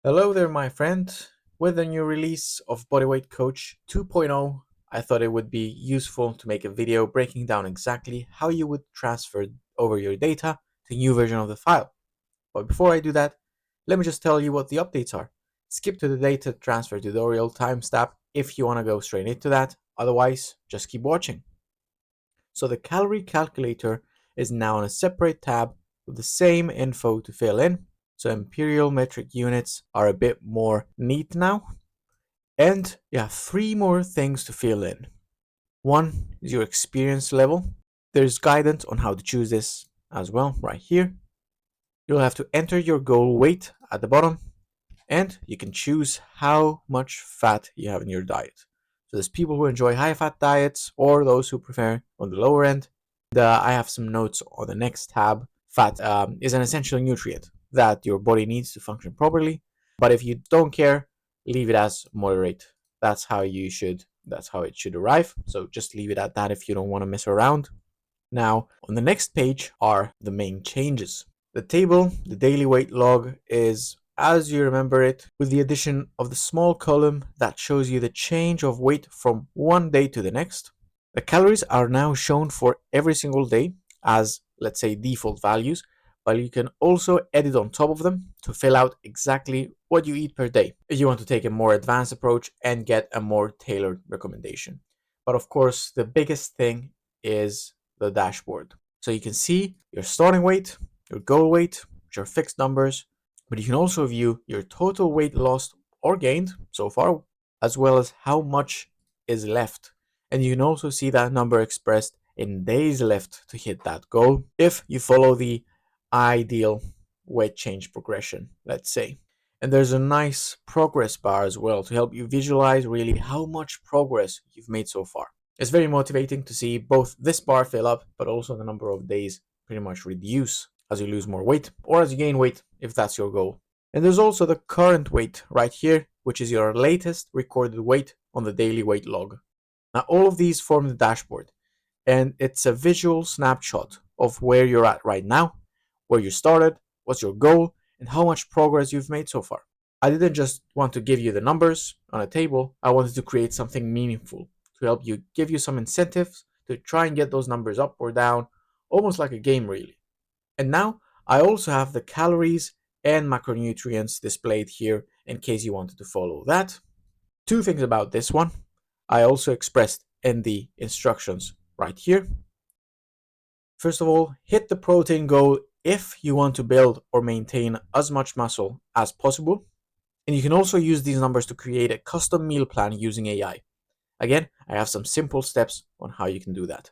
Hello there, my friend. With the new release of Bodyweight Coach 2.0, I thought it would be useful to make a video breaking down exactly how you would transfer over your data to a new version of the file. But before I do that, let me just tell you what the updates are. Skip to the data transfer tutorial timestamp if you want to go straight into that. Otherwise, just keep watching. So the calorie calculator is now on a separate tab with the same info to fill in. So imperial metric units are a bit more neat now. And you have three more things to fill in. One is your experience level. There's guidance on how to choose this as well right here. You'll have to enter your goal weight at the bottom, and you can choose how much fat you have in your diet. So there's people who enjoy high fat diets or those who prefer on the lower end. I have some notes on the next tab. Fat is an essential nutrient that your body needs to function properly. But if you don't care, leave it as moderate. That's how it should arrive. So just leave it at that if you don't want to mess around. Now, on the next page are the main changes. The table, the daily weight log, is as you remember it, with the addition of the small column that shows you the change of weight from one day to the next. The calories are now shown for every single day as, let's say, default values, but you can also edit on top of them to fill out exactly what you eat per day if you want to take a more advanced approach and get a more tailored recommendation. But of course, the biggest thing is the dashboard. So you can see your starting weight, your goal weight, which are fixed numbers, but you can also view your total weight lost or gained so far, as well as how much is left. And you can also see that number expressed in days left to hit that goal if you follow the ideal weight change progression, let's say. And there's a nice progress bar as well to help you visualize really how much progress you've made so far. It's very motivating to see both this bar fill up, but also the number of days pretty much reduce as you lose more weight or as you gain weight if that's your goal. And there's also the current weight right here, which is your latest recorded weight on the daily weight log. Now all of these form the dashboard, and it's a visual snapshot of where you're at right now, where you started, what's your goal, and how much progress you've made so far. I didn't just want to give you the numbers on a table, I wanted to create something meaningful to help you, give you some incentives to try and get those numbers up or down, almost like a game really. And now I also have the calories and macronutrients displayed here in case you wanted to follow that. Two things about this one I also expressed in the instructions right here. First of all, hit the protein goal if you want to build or maintain as much muscle as possible. And you can also use these numbers to create a custom meal plan using AI. Again, I have some simple steps on how you can do that.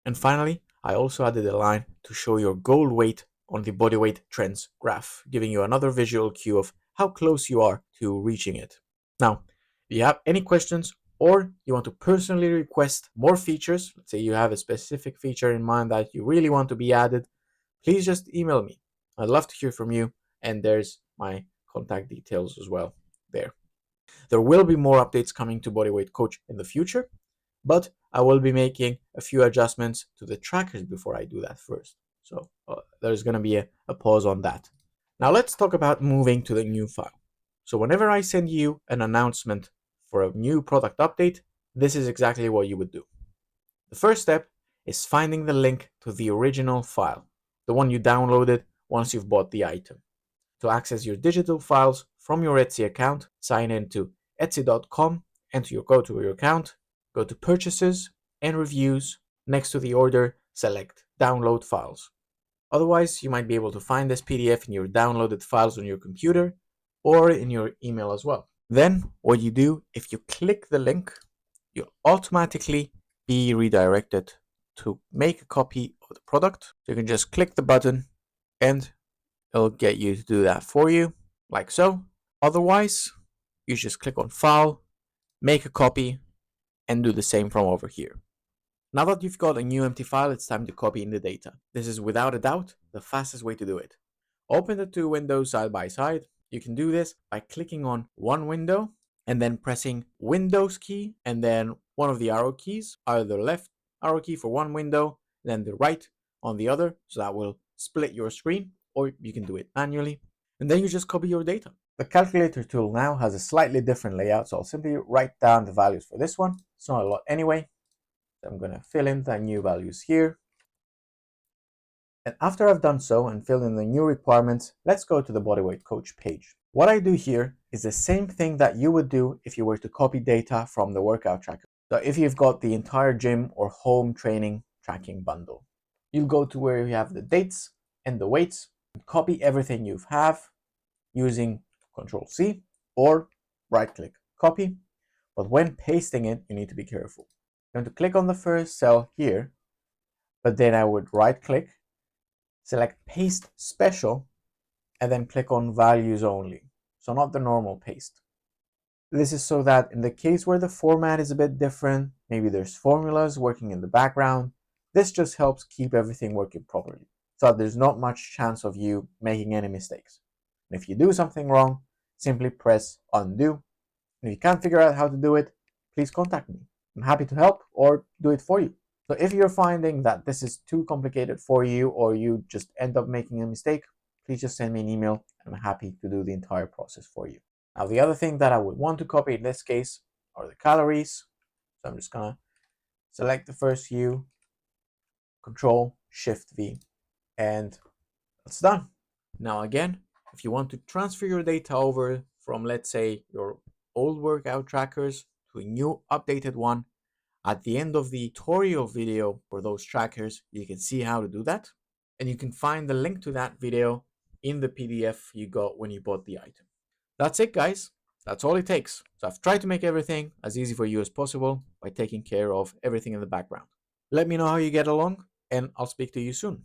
And finally, I also added a line to show your goal weight on the body weight trends graph, giving you another visual cue of how close you are to reaching it. Now, if you have any questions or you want to personally request more features, let's say you have a specific feature in mind that you really want to be added, please just email me. I'd love to hear from you, and there's my contact details as well there. There will be more updates coming to Bodyweight Coach in the future, but I will be making a few adjustments to the trackers before I do that first. So there's going to be a pause on that. Now let's talk about moving to the new file. So whenever I send you an announcement for a new product update, this is exactly what you would do. The first step is finding the link to the original file, the one you downloaded once you've bought the item. To access your digital files from your Etsy account, sign in to etsy.com, go to your account, go to purchases and reviews. Next to the order, select download files. Otherwise, you might be able to find this PDF in your downloaded files on your computer or in your email as well. Then what you do, if you click the link, you'll automatically be redirected to make a copy of the product. So you can just click the button and it'll get you to do that for you, like so. Otherwise, you just click on File, make a copy, and do the same from over here. Now that you've got a new empty file, it's time to copy in the data. This is without a doubt the fastest way to do it. Open the two windows side by side. You can do this by clicking on one window and then pressing Windows key and then one of the arrow keys, either the left arrow key for one window, then the right on the other, so that will split your screen, or you can do it manually. And then you just copy your data. The calculator tool now has a slightly different layout, so I'll simply write down the values for this one. It's not a lot anyway. So I'm going to fill in the new values here. And after I've done so and filled in the new requirements, let's go to the Bodyweight Coach page. What I do here is the same thing that you would do if you were to copy data from the workout tracker. So if you've got the entire gym or home training tracking bundle, you'll go to where you have the dates and the weights, and copy everything you have using Control C or right click copy. But when pasting it, you need to be careful. I'm going to click on the first cell here, but then I would right click, select paste special, and then click on values only. So not the normal paste. This is so that in the case where the format is a bit different, maybe there's formulas working in the background, this just helps keep everything working properly. So that there's not much chance of you making any mistakes. And if you do something wrong, simply press undo. And if you can't figure out how to do it, please contact me. I'm happy to help or do it for you. So if you're finding that this is too complicated for you or you just end up making a mistake, please just send me an email and I'm happy to do the entire process for you. Now, the other thing that I would want to copy in this case are the calories. So I'm just gonna select the first few, Control Shift V, and it's done. Now again, if you want to transfer your data over from, let's say, your old workout trackers to a new updated one, at the end of the tutorial video for those trackers, you can see how to do that. And you can find the link to that video in the PDF you got when you bought the item. That's it, guys. That's all it takes. So I've tried to make everything as easy for you as possible by taking care of everything in the background. Let me know how you get along, and I'll speak to you soon.